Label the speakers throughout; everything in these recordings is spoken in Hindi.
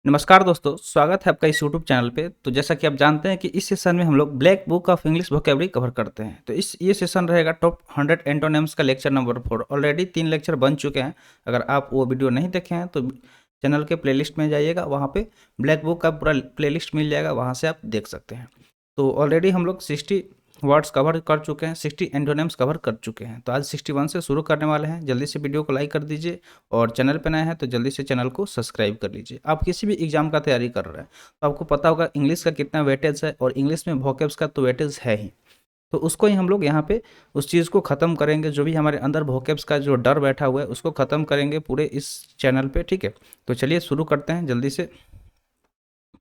Speaker 1: नमस्कार दोस्तों, स्वागत है आपका इस यूट्यूब चैनल पे। तो जैसा कि आप जानते हैं कि इस सेशन में हम लोग black book of English vocabulary cover करते हैं। तो ये सेशन रहेगा टॉप 100 एंटोनिम्स का लेक्चर नंबर 4। ऑलरेडी 3 लेक्चर बन चुके हैं। अगर आप वो वीडियो नहीं देखे हैं तो चैनल के प्लेलिस्ट में जाइएगा, वहाँ पे ब्लैक बुक का पूरा प्लेलिस्ट मिल जाएगा, वहाँ से आप देख सकते हैं। तो ऑलरेडी हम लोग 60 वर्ड्स कवर कर चुके हैं, 60 एंटोनिम्स कवर कर चुके हैं। तो आज 61 से शुरू करने वाले हैं। जल्दी से वीडियो को लाइक कर दीजिए और चैनल पे नए हैं तो जल्दी से चैनल को सब्सक्राइब कर लीजिए। आप किसी भी एग्जाम का तैयारी कर रहे हैं तो आपको पता होगा इंग्लिश का कितना वेटेज है, और इंग्लिश में वोकैब्स का तो वेटेज है ही। तो उसको ही हम लोग यहाँ पे उस चीज़ को ख़त्म करेंगे, जो भी हमारे अंदर वोकैब्स का जो डर बैठा हुआ है उसको ख़त्म करेंगे पूरे इस चैनल पे। ठीक है, तो चलिए शुरू करते हैं जल्दी से।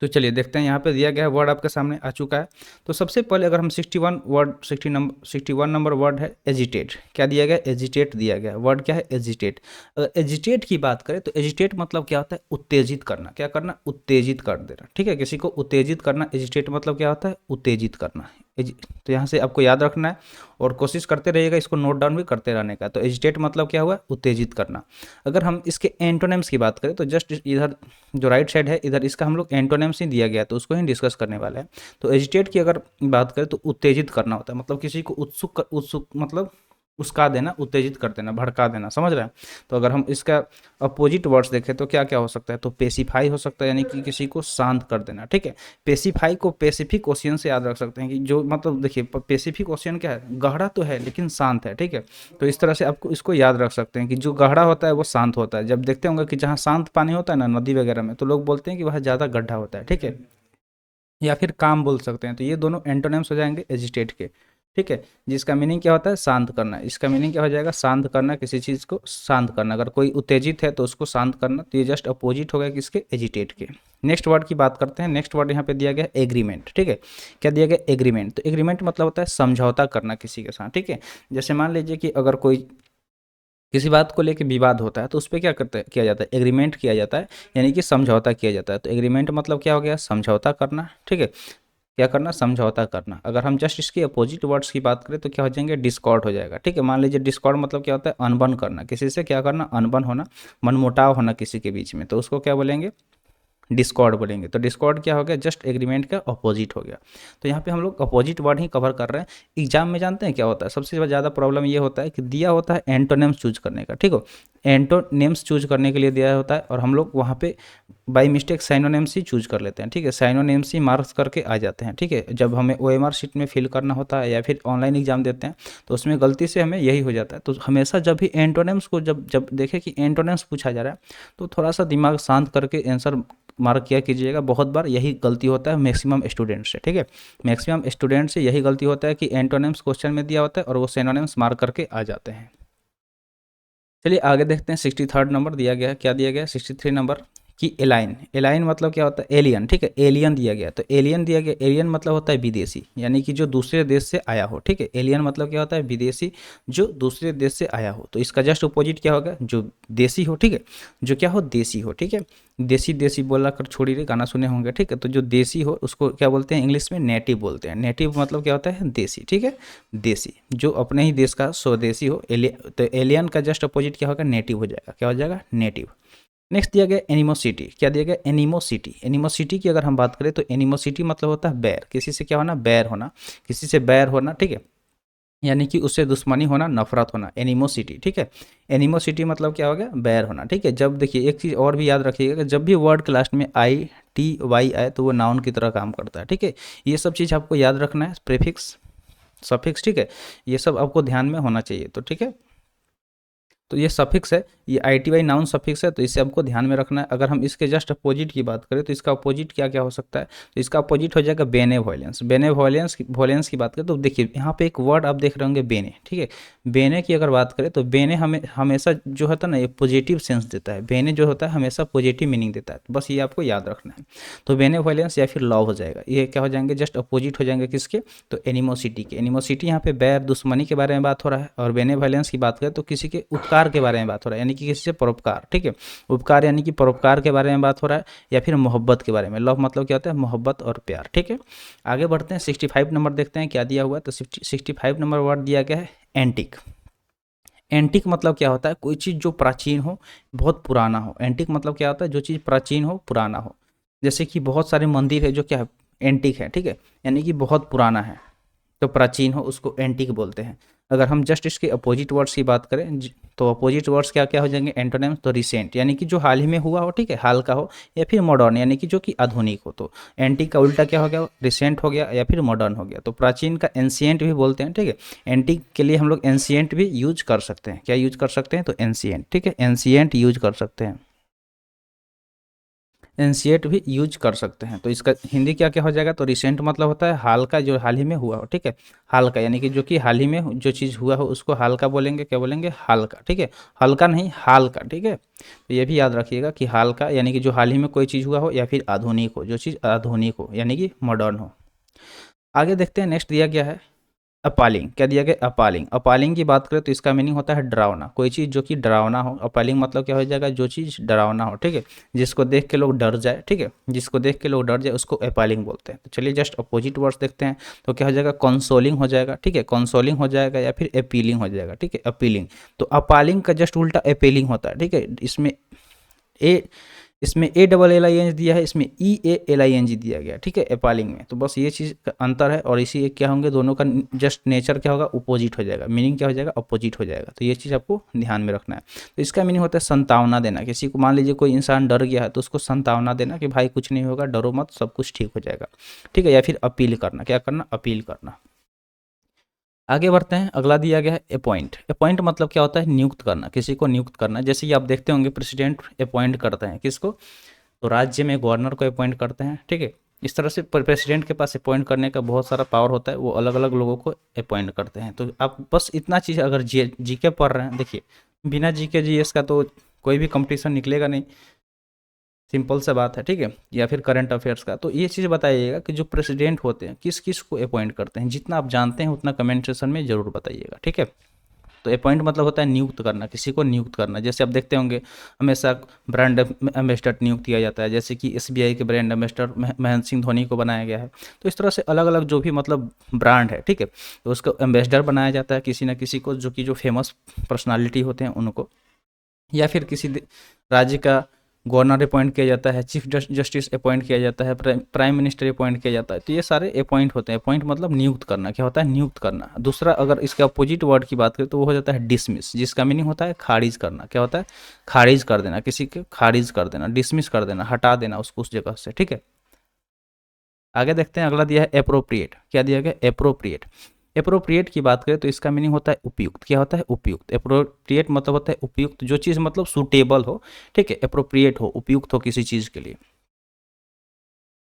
Speaker 1: तो चलिए देखते हैं, यहाँ पे दिया गया है वर्ड आपके सामने आ चुका है। तो सबसे पहले अगर हम 61 नंबर वर्ड है एजिटेट। क्या दिया गया? एजिटेट दिया गया। वर्ड क्या है? एजिटेट। अगर एजिटेट की बात करें तो एजिटेट मतलब क्या होता है? उत्तेजित करना। क्या करना? उत्तेजित कर देना। ठीक है, किसी को उत्तेजित करना। एजिटेट मतलब क्या होता है? उत्तेजित करना। तो यहाँ से आपको याद रखना है और कोशिश करते रहिएगा, इसको नोट डाउन भी करते रहने का। तो एजिटेट मतलब क्या हुआ? उत्तेजित करना। अगर हम इसके एंटोनिम्स की बात करें तो जस्ट इधर जो राइट साइड है, इधर इसका हम लोग एंटोनिम्स ही दिया गया, तो उसको ही डिस्कस करने वाले हैं। तो एजिटेट की अगर बात करें तो उत्तेजित करना होता है, मतलब किसी को उत्सुक मतलब उसका देना, उत्तेजित कर देना, भड़का देना। समझ रहे हैं? तो अगर हम इसका अपोजिट वर्ड्स देखें तो क्या क्या हो सकता है? तो पेसिफाई हो सकता है, यानी कि किसी को शांत कर देना। ठीक है, पेसिफाई को पेसिफिक ओशियन से याद रख सकते हैं कि जो मतलब देखिए पेसिफिक ओशियन क्या है? गहरा तो है लेकिन शांत है। ठीक है, तो इस तरह से आपको इसको याद रख सकते हैं कि जो गहरा होता है वो शांत होता है। जब देखते होंगे कि जहाँ शांत पानी होता है ना, नदी वगैरह में, तो लोग बोलते हैं कि वह ज़्यादा गड्ढा होता है। ठीक है, या फिर काम बोल सकते हैं। तो ये दोनों एंटोनिम्स हो जाएंगे एजिटेट के। ठीक है, जिसका मीनिंग क्या होता है? शांत करना। इसका मीनिंग क्या हो जाएगा? शांत करना, किसी चीज़ को शांत करना। अगर कोई उत्तेजित है तो उसको शांत करना। तो ये जस्ट अपोजिट हो गया किसके? एजिटेट के। नेक्स्ट वर्ड की बात करते हैं। नेक्स्ट वर्ड यहाँ पे दिया गया एग्रीमेंट। ठीक है, क्या दिया गया? एग्रीमेंट। तो एग्रीमेंट मतलब होता है समझौता करना किसी के साथ। ठीक है, जैसे मान लीजिए कि अगर कोई किसी बात को लेके विवाद होता है तो उस पर क्या किया जाता है? एग्रीमेंट किया जाता है, यानी कि समझौता किया जाता है। तो एग्रीमेंट मतलब क्या हो गया? समझौता करना। ठीक है, क्या करना? समझौता करना। अगर हम जस्ट इसके अपोजिट वर्ड्स की बात करें तो क्या हो जाएंगे? डिस्कॉर्ड हो जाएगा। ठीक है, मान लीजिए डिस्कॉर्ड मतलब क्या होता है? अनबन करना, किसी से क्या करना? अनबन होना, मनमुटाव होना किसी के बीच में, तो उसको क्या बोलेंगे? डिस्कॉर्ड बोलेंगे। तो डिस्कॉर्ड क्या हो गया? जस्ट एग्रीमेंट का अपोजिट हो गया। तो यहाँ पे हम लोग अपोजिट वर्ड ही कवर कर रहे हैं। एग्जाम में जानते हैं क्या होता है? सबसे ज़्यादा प्रॉब्लम ये होता है कि दिया होता है एंटोनिम्स चूज करने का। ठीक हो, एंटोनिम्स चूज करने के लिए दिया होता है और हम लोग वहाँ पे by mistake synonyms he choose कर लेते हैं। ठीक है, साइनोनिम्स ही मार्क्स करके आ जाते हैं। ठीक है, जब हमें OMR शीट में फिल करना होता है या फिर ऑनलाइन एग्जाम देते हैं तो उसमें गलती से हमें यही हो जाता है। तो हमेशा जब भी एंटोनिम्स को जब जब देखें कि एंटोनिम्स पूछा जा रहा है तो थोड़ा सा दिमाग शांत करके आंसर मार्क किया कीजिएगा। बहुत बार यही गलती होता है मैक्सिमम स्टूडेंट से। ठीक है, मैक्सिमम स्टूडेंट से यही गलती होता है कि एंटोनिम्स क्वेश्चन में दिया होता है और वो सिनोनिम्स मार्क करके आ जाते हैं। चलिए आगे देखते हैं। 63rd नंबर दिया गया है। क्या दिया गया? 63 नंबर कि एलाइन। एलाइन मतलब क्या होता है? एलियन। ठीक है, एलियन दिया गया। तो एलियन दिया गया। एलियन मतलब होता है विदेशी, यानी कि जो दूसरे देश से आया हो। ठीक है, एलियन मतलब क्या होता है? विदेशी, जो दूसरे देश से आया हो। तो इसका जस्ट अपोजिट क्या होगा? जो देसी हो। ठीक है, जो क्या हो? देसी हो। ठीक है, देसी देसी बोला कर छोड़िए, गाना सुने होंगे। ठीक है, तो जो देसी हो उसको क्या बोलते हैं? इंग्लिश में नेटिव बोलते हैं। नेटिव मतलब क्या होता है? देसी। ठीक है, देसी, जो अपने ही देश का स्वदेशी हो। तो एलियन का जस्ट अपोजिट क्या होगा? नेटिव हो जाएगा। क्या हो जाएगा? नेटिव। नेक्स्ट दिया गया एनिमोसिटी। क्या दिया गया? एनिमोसिटी। एनिमोसिटी की अगर हम बात करें तो एनिमोसिटी मतलब होता है बैर, किसी से क्या होना? बैर होना, किसी से बैर होना। ठीक है, यानी कि उससे दुश्मनी होना, नफरत होना, एनिमोसिटी। ठीक है, एनिमोसिटी मतलब क्या हो गया? बैर होना। ठीक है, जब देखिए एक चीज़ और भी याद रखिएगा कि जब भी वर्ड के लास्ट में ITY आए तो वो नाउन की तरह काम करता है। ठीक है, ये सब चीज़ आपको याद रखना है, प्रीफिक्स सफिक्स। ठीक है, ये सब आपको ध्यान में होना चाहिए। तो ठीक है, तो ये सफिक्स है, ये ITY नाउन सफिक्स है, तो इसे आपको ध्यान में रखना है। अगर हम इसके जस्ट अपोजिट की बात करें तो इसका अपोजिट क्या क्या हो सकता है? तो इसका अपोजिट हो जाएगा बेनेवोलेंस। बेनेवोलेंस की बात करें तो देखिए यहाँ पे एक वर्ड आप देख रहे होंगे, बेने। ठीक है, बेने की अगर बात करें तो बेने हमें हमेशा जो होता है ना, ये पॉजिटिव सेंस देता है। बेने जो होता है हमेशा पॉजिटिव मीनिंग देता है, तो बस ये आपको याद रखना है। तो बेनेवोलेंस या फिर लव हो जाएगा। ये क्या हो जाएंगे? जस्ट अपोजिट हो जाएंगे किसके? तो एनिमोसिटी के। एनिमोसिटी यहाँ पे बैर, दुश्मनी के बारे में बात हो रहा है, और बेनेवोलेंस की बात करें तो किसी के उपकार के बारे में बात हो रहा है, यानी कि किसी से परोपकार। ठीक है, उपकार यानी कि परोपकार के बारे में बात हो रहा है, या फिर मोहब्बत के बारे में। लव मतलब क्या होता है? मोहब्बत और प्यार। ठीक है, आगे बढ़ते हैं। 65 नंबर देखते हैं क्या दिया हुआ है। तो 65 नंबर वर्ड दिया गया है एंटिक। एंटिक मतलब क्या होता है? कोई चीज़ जो प्राचीन हो, बहुत पुराना हो। एंटिक मतलब क्या होता है? जो चीज़ प्राचीन हो, पुराना हो। जैसे कि बहुत सारे मंदिर है जो क्या है, एंटीक है, ठीक है, यानी कि बहुत पुराना है, तो प्राचीन हो उसको एंटीक बोलते हैं। अगर हम जस्ट इसके अपोजिट वर्ड्स की बात करें तो अपोजिट वर्ड्स क्या क्या हो जाएंगे एंटोनिम्स, तो रिसेंट यानी कि जो हाल ही में हुआ हो, ठीक है, हाल का हो, या फिर मॉडर्न यानी कि जो कि आधुनिक हो। तो एंटीक का उल्टा क्या हो गया, रिसेंट हो गया या फिर मॉडर्न हो गया। तो प्राचीन का एंशिएंट भी बोलते हैं, ठीक है। एंटीक के लिए हम लोग एंशिएंट भी यूज कर सकते हैं, क्या यूज कर सकते हैं, तो एंशिएंट, ठीक है, एंशिएंट यूज कर सकते हैं, एंशिएंट भी यूज कर सकते हैं। तो इसका हिंदी क्या क्या हो जाएगा, तो रिसेंट मतलब होता है हाल का, जो हाल ही में हुआ हो, ठीक है, हाल का यानी कि जो कि हाल ही में जो चीज़ हुआ हो उसको हाल का बोलेंगे, क्या बोलेंगे, हाल का, ठीक है, हल्का नहीं हाल का, ठीक है। तो ये भी याद रखिएगा कि हाल का यानी कि जो हाल ही में कोई चीज़ हुआ हो, या फिर आधुनिक हो, जो चीज़ आधुनिक हो यानी कि मॉडर्न हो। आगे देखते हैं, नेक्स्ट दिया गया है अपालिंग, क्या दिया गया, अपालिंग। अपालिंग की बात करें तो इसका मीनिंग होता है डरावना, कोई चीज़ जो कि डरावना हो। अपालिंग मतलब क्या हो जाएगा, जो चीज़ डरावना हो, ठीक है, जिसको देख के लोग डर जाए, ठीक है, जिसको देख के लोग डर जाए उसको अपालिंग बोलते हैं। तो चलिए जस्ट अपोजिट वर्ड्स देखते हैं, तो क्या हो जाएगा, कंसोलिंग हो जाएगा, ठीक है, कंसोलिंग हो जाएगा या फिर अपीलिंग हो जाएगा, ठीक है, अपीलिंग। तो अपालिंग का जस्ट उल्टा अपीलिंग होता है, ठीक है। ए इसमें A double L I N G दिया है, इसमें ई A L I N G दिया गया, ठीक है, एपालिंग में। तो बस ये चीज़ का अंतर है, और इसी एक क्या होंगे दोनों का जस्ट नेचर क्या होगा, अपोजिट हो जाएगा, मीनिंग क्या हो जाएगा, अपोजिट हो जाएगा। तो ये चीज़ आपको ध्यान में रखना है। तो इसका मीनिंग होता है संतावना देना, किसी को मान लीजिए कोई इंसान डर गया है तो उसको संतावना देना कि भाई कुछ नहीं होगा, डरो मत, सब कुछ ठीक हो जाएगा, ठीक है। या फिर अपील करना, क्या करना, अपील करना। आगे बढ़ते हैं, अगला दिया गया है अपॉइंट। अपॉइंट मतलब क्या होता है, नियुक्त करना, किसी को नियुक्त करना। जैसे कि आप देखते होंगे प्रेसिडेंट अपॉइंट करते हैं किसको, तो राज्य में गवर्नर को अपॉइंट करते हैं, ठीक है। इस तरह से प्रेसिडेंट के पास अपॉइंट करने का बहुत सारा पावर होता है, वो अलग अलग लोगों को अपॉइंट करते हैं। तो आप बस इतना चीज़ अगर जी के पढ़ रहे हैं, देखिए बिना जी के जी एस का तो कोई भी कंपटीशन निकलेगा नहीं, सिंपल सा बात है, ठीक है, या फिर करंट अफेयर्स का। तो ये चीज़ बताइएगा कि जो प्रेसिडेंट होते हैं किस किस को अपॉइंट करते हैं, जितना आप जानते हैं उतना कमेंट सेक्शन में जरूर बताइएगा, ठीक है। तो अपॉइंट मतलब होता है नियुक्त करना, किसी को नियुक्त करना। जैसे आप देखते होंगे हमेशा ब्रांड एम्बेसडर नियुक्त किया जाता है, जैसे कि एसबीआई के ब्रांड एम्बेसडर महेंद्र सिंह धोनी को बनाया गया है। तो इस तरह से अलग अलग जो भी मतलब ब्रांड है, ठीक है, तो उसको एम्बेसडर बनाया जाता है किसी न किसी को, जो कि जो फेमस पर्सनालिटी होते हैं उनको, या फिर किसी राज्य का गवर्नर अपॉइंट किया जाता है, चीफ जस्टिस अपॉइंट किया जाता है, प्राइम मिनिस्टर अपॉइंट किया जाता है। तो ये सारे अपॉइंट होते हैं। अपॉइंट मतलब नियुक्त करना, क्या होता है, नियुक्त करना। दूसरा अगर इसके अपोजिट वर्ड की बात करें तो वो हो जाता है डिसमिस, जिसका मीनिंग होता है खारिज करना, क्या होता है, खारिज कर देना, किसी के खारिज कर देना, डिसमिस कर देना, हटा देना उसको उस जगह से, ठीक है। आगे देखते हैं, अगला दिया है अप्रोप्रिएट, क्या दिया गया, अप्रोप्रिएट। अप्रोप्रिएट की बात करें तो इसका मीनिंग होता है उपयुक्त, क्या होता है, उपयुक्त। अप्रोप्रिएट मतलब होता है उपयुक्त, जो चीज़ मतलब सूटेबल हो, ठीक है, अप्रोप्रिएट हो, उपयुक्त हो किसी चीज़ के लिए।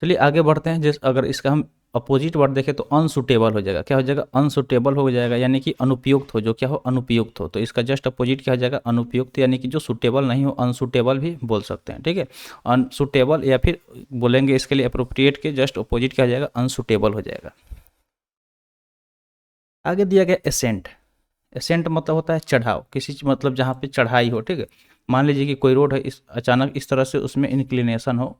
Speaker 1: चलिए आगे बढ़ते हैं, जैसे अगर इसका हम अपोजिट वर्ड देखें तो अनसुटेबल हो जाएगा, क्या हो जाएगा, अनसुटेबल हो जाएगा, यानी कि अनुपयुक्त हो, जो क्या हो, अनुपयुक्त हो। तो इसका जस्ट अपोजिट क्या हो जाएगा, अनुपयुक्त, यानी कि जो सुटेबल नहीं हो, अनसुटेबल भी बोल सकते हैं, ठीक है। अनसुटेबल या फिर बोलेंगे इसके लिए अप्रोप्रिएट के जस्ट अपोजिट क्या हो जाएगा, अनसुटेबल हो जाएगा। आगे दिया गया एसेंट। एसेंट मतलब होता है चढ़ाव, किसी मतलब जहाँ पे चढ़ाई हो, ठीक है। मान लीजिए कि कोई रोड है, इस अचानक इस तरह से उसमें इंक्लिनेशन हो,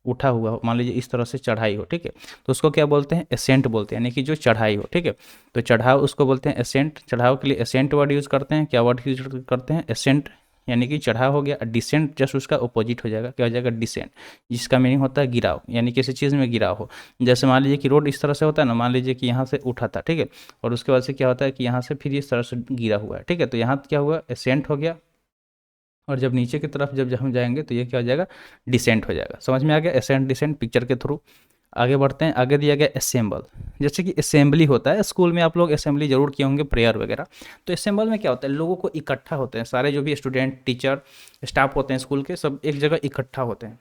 Speaker 1: उठा हुआ हो, मान लीजिए इस तरह से चढ़ाई हो, ठीक है, तो उसको क्या बोलते हैं, एसेंट बोलते हैं, यानी कि जो चढ़ाई हो, ठीक है। तो चढ़ाव उसको बोलते हैं एसेंट। चढ़ाव के लिए एसेंट वर्ड यूज़ करते हैं, क्या वर्ड यूज करते हैं, एसेंट, यानी कि चढ़ाव हो गया। डिसेंट जस्ट उसका अपोजिट हो जाएगा, क्या हो जाएगा, डिसेंट, जिसका मीनिंग होता है गिराव, यानी किसी चीज़ में गिराव हो। जैसे मान लीजिए कि रोड इस तरह से होता है ना, मान लीजिए कि यहाँ से उठा था, ठीक है, और उसके बाद से क्या होता है कि यहाँ से फिर इस तरह से गिरा हुआ है, ठीक है, तो यहाँ क्या हुआ, एसेंट हो गया। और जब नीचे की तरफ जब हम जाएंगे तो ये क्या हो जाएगा, डिसेंट हो जाएगा। समझ में आ गया, एसेंट डिसेंट पिक्चर के थ्रू। आगे बढ़ते हैं, आगे दिया गया असेंबल। जैसे कि असेंबली होता है, स्कूल में आप लोग असेंबली जरूर किए होंगे, प्रेयर वगैरह। तो असेंबल में क्या होता है, लोगों को इकट्ठा होते हैं, सारे जो भी स्टूडेंट टीचर स्टाफ होते हैं स्कूल के, सब एक जगह इकट्ठा होते हैं,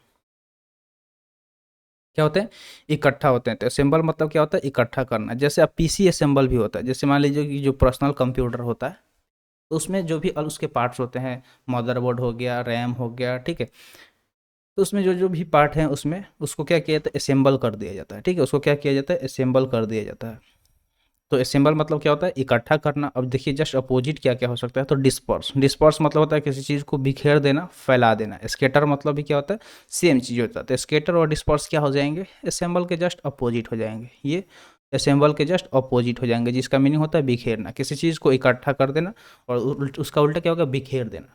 Speaker 1: क्या होते हैं, इकट्ठा होते हैं। तो असेंबल मतलब क्या होता है, इकट्ठा करना। जैसे अब पीसी असेंबल भी होता है, जैसे मान लीजिए कि जो पर्सनल कंप्यूटर होता है, तो उसमें जो भी उसके पार्ट्स होते हैं, मदरबोर्ड हो गया, रैम हो गया, ठीक है, तो उसमें जो जो भी पार्ट हैं उसमें उसको क्या किया जाता है, असेंबल कर दिया जाता है, ठीक है, उसको क्या किया जाता है, असेंबल कर दिया जाता है। तो असेंबल मतलब क्या होता है, इकट्ठा करना। अब देखिए जस्ट अपोजिट क्या क्या हो सकता है, तो डिस्पर्स। डिस्पर्स मतलब होता है किसी चीज़ को बिखेर देना, फैला देना। स्केटर मतलब भी क्या होता है, सेम चीज़ होता है। तो स्केटर और डिस्पर्स क्या हो जाएंगे, असेंबल के जस्ट अपोजिट हो जाएंगे। ये असेंबल के जस्ट अपोजिट हो जाएंगे, जिसका मीनिंग होता है बिखेरना, किसी चीज़ को इकट्ठा कर देना, और उसका उल्टा क्या होगा, बिखेर देना।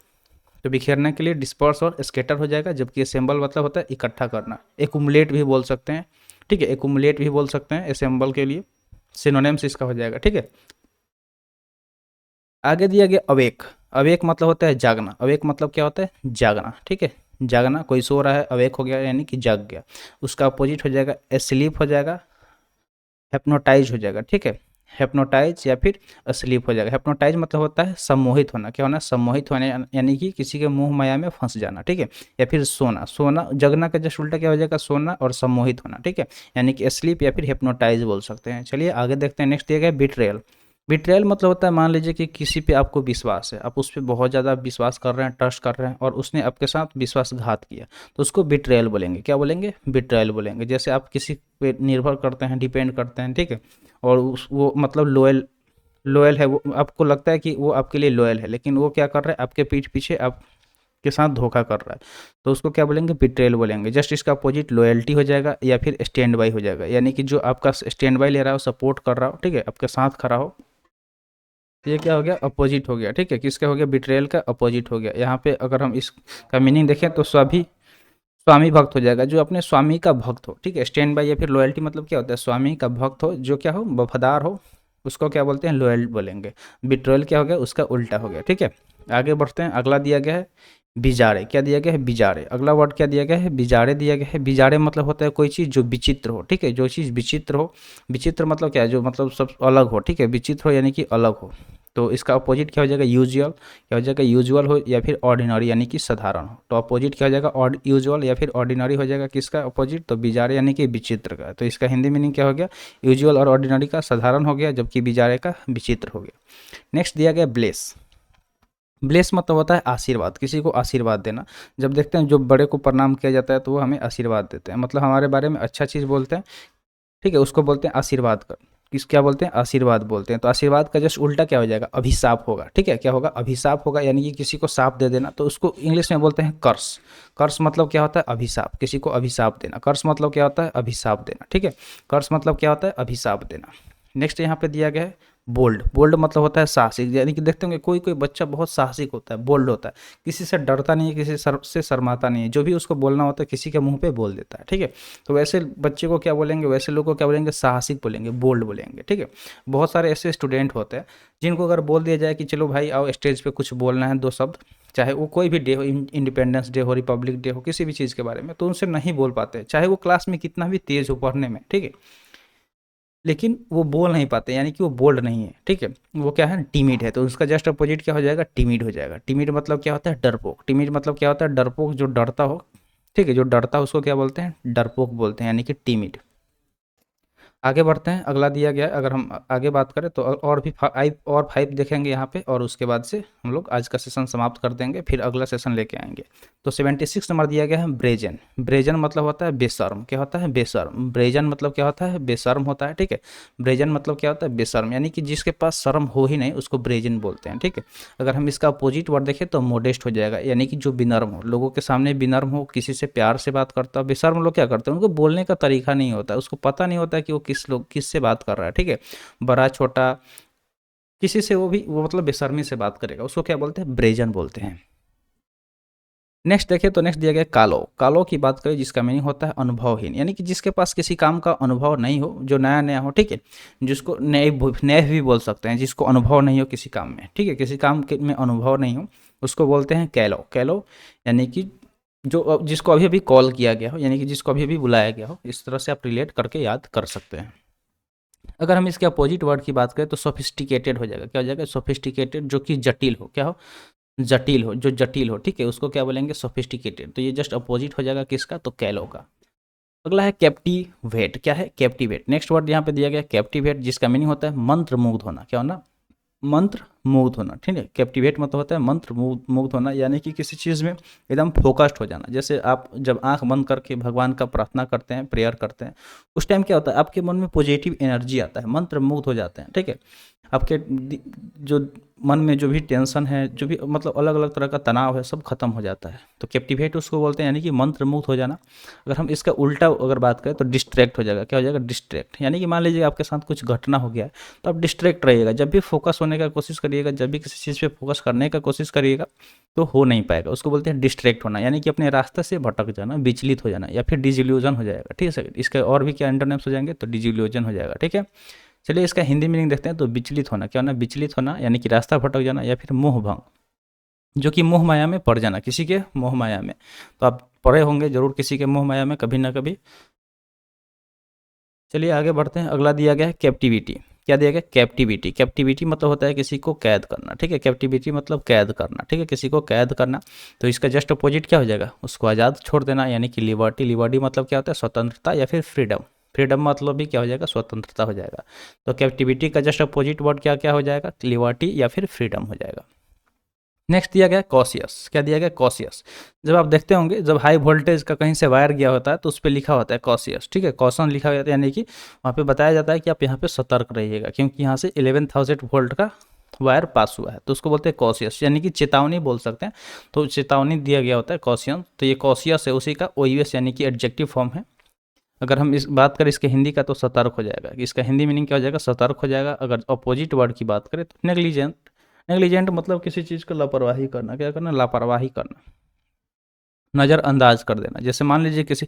Speaker 1: तो बिखेरने के लिए डिस्पर्स और स्कैटर हो जाएगा, जबकि असेंबल मतलब होता है इकट्ठा करना। एकुमुलेट भी बोल सकते हैं, ठीक है, एकुमुलेट भी बोल सकते हैं असेंबल के लिए, सिनोनिम्स इसका हो जाएगा, ठीक है। आगे दिया गया अवेक। अवेक मतलब होता है जागना। अवेक मतलब क्या होता है? जागना, ठीक है। जागना, कोई सो रहा है, अवेक हो गया यानी कि जाग गया। उसका अपोजिट हो जाएगा एस्लीप हो जाएगा, हेप्नोटाइज हो जाएगा, ठीक है। हेप्नोटाइज या फिर अस्लीप हो जाएगा। हेप्नोटाइज मतलब होता है सम्मोहित होना। क्या होना? सम्मोहित होने, यानी कि किसी के मोह माया में फंस जाना, ठीक है। या फिर सोना। सोना, जगना का जस्ट उल्टा क्या हो जाएगा? सोना और सम्मोहित होना, ठीक है। यानी कि स्लीप या फिर हिप्नोटाइज बोल सकते हैं। चलिए आगे देखते हैं। नेक्स्ट दिया गया बिट्रेयल। बिट्रेयल मतलब होता है, मान लीजिए कि किसी पे आपको विश्वास है, आप उस पर बहुत ज़्यादा विश्वास कर रहे हैं, ट्रस्ट कर रहे हैं, और उसने आपके साथ विश्वासघात किया, तो उसको बिट्रेयल बोलेंगे। क्या बोलेंगे? बिट्रेयल बोलेंगे। जैसे आप किसी पे निर्भर करते हैं, डिपेंड करते हैं, ठीक है, और उस वो मतलब लॉयल लॉयल है, वो आपको लगता है कि वो आपके लिए लॉयल है, लेकिन वो क्या कर रहा है? आपके पीठ पीछे आपके साथ धोखा कर रहा है, तो उसको क्या बोलेंगे? बिट्रेयल बोलेंगे। जस्ट इसका अपोजिट लॉयल्टी हो जाएगा या फिर स्टैंड बाई हो जाएगा, यानी कि जो आपका स्टैंड बाई ले रहा हो, सपोर्ट कर रहा हो, ठीक है, आपके साथ खड़ा हो, तो ये क्या हो गया? अपोजिट हो गया, ठीक है। किसका हो गया? बिट्रेयल का अपोजिट हो गया। यहाँ पे अगर हम इसका मीनिंग देखें तो स्वामी भक्त हो जाएगा, जो अपने स्वामी का भक्त हो, ठीक है। स्टैंड बाय या फिर लॉयल्टी मतलब क्या होता है? स्वामी का भक्त हो, जो क्या हो? वफादार हो, उसको क्या बोलते हैं? लॉयल बोलेंगे। बिट्रोयल क्या हो गया? उसका उल्टा हो गया, ठीक है। आगे बढ़ते हैं। अगला दिया गया है बिजारे। क्या दिया गया है? बिजारे। अगला वर्ड क्या दिया गया है? बिजारे दिया गया है। बिजारे मतलब होता है कोई चीज़ जो विचित्र हो, ठीक है, जो चीज़ विचित्र हो। विचित्र मतलब क्या है? जो मतलब सब अलग हो, ठीक है, विचित्र हो यानी कि अलग हो। तो इसका अपोजिट क्या हो जाएगा? यूजुअल। क्या हो जाएगा? यूजुअल हो या फिर ऑर्डिनरी यानी कि साधारण हो। तो अपोजिट क्या हो जाएगा? यूजुअल या फिर ऑर्डिनरी हो जाएगा। किसका अपोजिट? तो बिजारे यानी कि विचित्र का। तो इसका हिंदी मीनिंग क्या हो गया? यूजुअल और ऑर्डिनरी का साधारण हो गया, जबकि बिजारे का विचित्र हो गया। नेक्स्ट दिया गया ब्लेस। ब्लेस मतलब होता है आशीर्वाद, किसी को आशीर्वाद देना। जब देखते हैं जो बड़े को प्रणाम किया जाता है तो वो हमें आशीर्वाद देते हैं, मतलब हमारे बारे में अच्छा चीज़ बोलते हैं, ठीक है, उसको बोलते हैं आशीर्वाद कर। क्या बोलते हैं? आशीर्वाद बोलते हैं। तो आशीर्वाद का जस्ट उल्टा क्या हो जाएगा? अभिशाप होगा, ठीक है। क्या होगा? अभिशाप होगा, यानी कि किसी को शाप दे देना, तो उसको इंग्लिश में बोलते हैं कर्स। कर्स मतलब क्या होता है? अभिशाप। किसी को अभिशाप देना। कर्स मतलब क्या होता है? अभिशाप देना, ठीक है। कर्स मतलब क्या होता है? अभिशाप देना। नेक्स्ट यहाँ पे दिया गया है बोल्ड। बोल्ड मतलब होता है साहसिक, यानी कि देखते होंगे कोई कोई बच्चा बहुत साहसिक होता है, बोल्ड होता है, किसी से डरता नहीं है, किसी से शर्माता नहीं है, जो भी उसको बोलना होता है किसी के मुंह पे बोल देता है, ठीक है। तो वैसे बच्चे को क्या बोलेंगे? वैसे लोग को क्या बोलेंगे? साहसिक बोलेंगे, बोल्ड बोलेंगे, ठीक है। बहुत सारे ऐसे स्टूडेंट होते हैं जिनको अगर बोल दिया जाए कि चलो भाई आओ स्टेज पे कुछ बोलना है 2 शब्द, चाहे वो कोई भी डे हो, इंडिपेंडेंस डे हो, रिपब्लिक डे हो, किसी भी चीज़ के बारे में, तो उनसे नहीं बोल पाते, चाहे वो क्लास में कितना भी तेज हो पढ़ने में, ठीक है, लेकिन वो बोल नहीं पाते, यानी कि वो बोल्ड नहीं है, ठीक है। वो क्या है? टिमिड है। तो उसका जस्ट अपोजिट क्या हो जाएगा? टिमिड हो जाएगा। टिमिड मतलब क्या होता है? डरपोक। टिमिड मतलब क्या होता है? डरपोक, जो डरता हो, ठीक है, जो डरता है उसको क्या बोलते हैं? डरपोक बोलते हैं, यानी कि टिमिड। आगे बढ़ते हैं। अगला दिया गया है, अगर हम आगे बात करें तो और भी 5 देखेंगे यहाँ पे, और उसके बाद से हम लोग आज का सेशन समाप्त कर देंगे, फिर अगला सेशन लेके आएंगे। तो 76 नंबर दिया गया है ब्रेजन। ब्रेजन मतलब होता है बेशर्म। क्या होता है? बेशर्म। ब्रेजन मतलब क्या होता है? बेशर्म होता है, ठीक है। ब्रेजन मतलब क्या होता है? बेशर्म, यानी कि जिसके पास शर्म हो ही नहीं उसको ब्रेजन बोलते हैं, ठीक है। अगर हम इसका अपोजिट वर्ड देखें तो मोडेस्ट हो जाएगा, यानी कि जो विनम्र हो, लोगों के सामने विनम्र हो, किसी से प्यार से बात करता हो। बेशर्म लोग क्या करते हैं? उनको बोलने का तरीका नहीं होता है, उसको पता नहीं होता है कि वो किससे बात कर रहा है, ठीक है। बड़ा छोटा किसी से वो मतलब बेशर्मी से बात करेगा, उसको क्या बोलते हैं? ब्रेजन बोलते हैं। नेक्स्ट देखिए तो नेक्स्ट दिया गया कालो। कालो की बात करें जिसका मीनिंग होता है अनुभवहीन, यानी कि जिसके पास किसी काम का अनुभव नहीं हो, जो नया नया हो, ठीक है, जिसको नए नए भी बोल सकते हैं, जिसको अनुभव नहीं हो किसी काम में, ठीक है, किसी काम में अनुभव नहीं हो, उसको बोलते हैं कैलो। कैलो यानी कि जो जिसको अभी अभी कॉल किया गया हो, यानी कि जिसको अभी अभी बुलाया गया हो, इस तरह से आप रिलेट करके याद कर सकते हैं। अगर हम इसके अपोजिट वर्ड की बात करें तो सोफिस्टिकेटेड हो जाएगा। क्या हो जाएगा? सोफिस्टिकेटेड, जो कि जटिल हो। क्या हो? जटिल हो, जो जटिल हो, ठीक है, उसको क्या बोलेंगे? सोफिस्टिकेटेड। तो ये जस्ट अपोजिट हो जाएगा किसका? तो कैलो का। अगला है कैप्टिवेट। क्या है? कैप्टिवेट। नेक्स्ट वर्ड यहाँ पे दिया गया कैप्टिवेट, जिसका मीनिंग होता है मंत्र मुग्ध होना। क्या होना? मंत्र मुग्ध होना, ठीक है। कैप्टिवेट मतलब होता है मंत्र मुग्ध होना, यानी कि किसी चीज़ में एकदम फोकस्ड हो जाना। जैसे आप जब आंख बंद करके भगवान का प्रार्थना करते हैं, प्रेयर करते हैं, उस टाइम क्या होता है? आपके मन में पॉजिटिव एनर्जी आता है, मंत्र मुग्ध हो जाते हैं, ठीक है। आपके जो मन में जो भी टेंशन है, जो भी मतलब अलग अलग तरह का तनाव है, सब खत्म हो जाता है। तो कैप्टिवेट उसको बोलते हैं, यानी कि मंत्र मुग्ध हो जाना। अगर हम इसका उल्टा अगर बात करें तो डिस्ट्रैक्ट हो जाएगा। क्या हो जाएगा? डिस्ट्रैक्ट, यानी कि मान लीजिए आपके साथ कुछ घटना हो गया है, तो आप डिस्ट्रैक्ट रहिएगा। जब भी फोकस होने का कोशिश करिए करिएगा, जब भी किसी चीज़ पे फोकस करने का कोशिश करिएगा तो हो नहीं पाएगा। उसको बोलते हैं डिस्ट्रैक्ट होना, यानी कि अपने रास्ते से भटक जाना, विचलित हो जाना, या फिर डिजिल्यूजन हो जाएगा। ठीक है सर, इसके और भी क्या एंटोनिम्स हो जाएंगे, तो डिजिल्यूजन हो जाएगा। ठीक है, चलिए इसका हिंदी मीनिंग देखते हैं। तो विचलित होना क्या होना, विचलित होना यानी कि रास्ता भटक जाना, या फिर मोह भंग, जो कि मोह माया में पड़ जाना, किसी के मोह माया में। तो आप पड़े होंगे जरूर किसी के मोह माया में कभी ना कभी। चलिए आगे बढ़ते हैं। अगला दिया गया है कैप्टिविटी। क्या दिया गया, कैप्टिविटी। कैप्टिविटी मतलब होता है किसी को कैद करना। ठीक है, कैप्टिविटी मतलब कैद करना। ठीक है, किसी को कैद करना। तो इसका जस्ट अपोजिट क्या हो जाएगा, उसको आज़ाद छोड़ देना, यानी कि लिबर्टी। लिबर्टी मतलब क्या होता है, स्वतंत्रता या फिर फ्रीडम। फ्रीडम मतलब भी क्या हो जाएगा, स्वतंत्रता हो जाएगा। तो कैप्टिविटी का जस्ट अपोजिट वर्ड क्या क्या हो जाएगा, लिबर्टी या फिर फ्रीडम हो जाएगा। नेक्स्ट दिया गया कॉशियस। क्या दिया गया, कॉशियस। जब आप देखते होंगे जब हाई वोल्टेज का कहीं से वायर गया होता है तो उस पर लिखा होता है कॉशियस। ठीक है, कॉशन लिखा होता है, यानी कि वहाँ पे बताया जाता है कि आप यहाँ पे सतर्क रहिएगा, क्योंकि यहाँ से 11,000 वोल्ट का वायर पास हुआ है। तो उसको बोलते हैं कॉशियस, यानी कि चेतावनी बोल सकते हैं। तो चेतावनी दिया गया होता है कॉशियन। तो ये कॉशियस है, उसी का OUS यानी कि एडजेक्टिव फॉर्म है। अगर हम इस बात करें इसके हिंदी का तो सतर्क हो जाएगा। इसका हिंदी मीनिंग क्या हो जाएगा, सतर्क हो जाएगा। अगर अपोजिट वर्ड की बात करें तो नेग्लिजेंट। नेग्लिजेंट मतलब किसी चीज़ का लापरवाही करना। क्या करना, लापरवाही करना, नज़रअंदाज कर देना। जैसे मान लीजिए किसी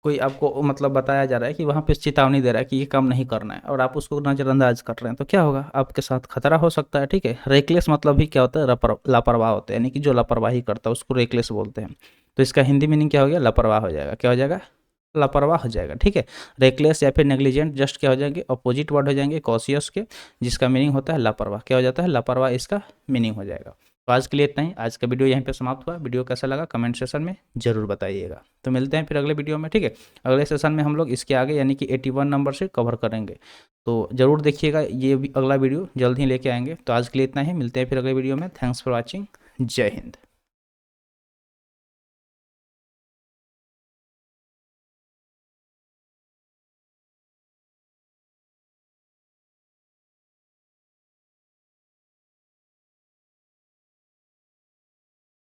Speaker 1: कोई आपको मतलब बताया जा रहा है कि वहाँ पे चेतावनी दे रहा है कि ये काम नहीं करना है, और आप उसको नज़रअंदाज कर रहे हैं, तो क्या होगा, आपके साथ खतरा हो सकता है। ठीक है, रेकलेस मतलब भी क्या होता है, लापरवाह होता है, यानी कि जो लापरवाही करता है उसको रेकलेस बोलते हैं। तो इसका हिंदी मीनिंग क्या हो गया, लापरवाह हो जाएगा। क्या हो जाएगा, लापरवाह हो जाएगा। ठीक है, रेकलेस या फिर नेग्लिजेंट जस्ट क्या हो जाएंगे, अपोजिट वर्ड हो जाएंगे कॉशियस के, जिसका मीनिंग होता है लापरवाह। क्या हो जाता है, लापरवाह इसका मीनिंग हो जाएगा। तो आज के लिए इतना ही। आज का वीडियो यहीं पे समाप्त हुआ। वीडियो कैसा लगा कमेंट सेशन में जरूर बताइएगा। तो मिलते हैं फिर अगले वीडियो में। ठीक है, अगले सेशन में हम लोग इसके आगे यानी कि 81 नंबर से कवर करेंगे। तो ज़रूर देखिएगा, ये भी अगला वीडियो जल्द ही लेके आएंगे। तो आज के लिए इतना ही, मिलते हैं फिर अगले वीडियो में। Thanks for watching. जय हिंद।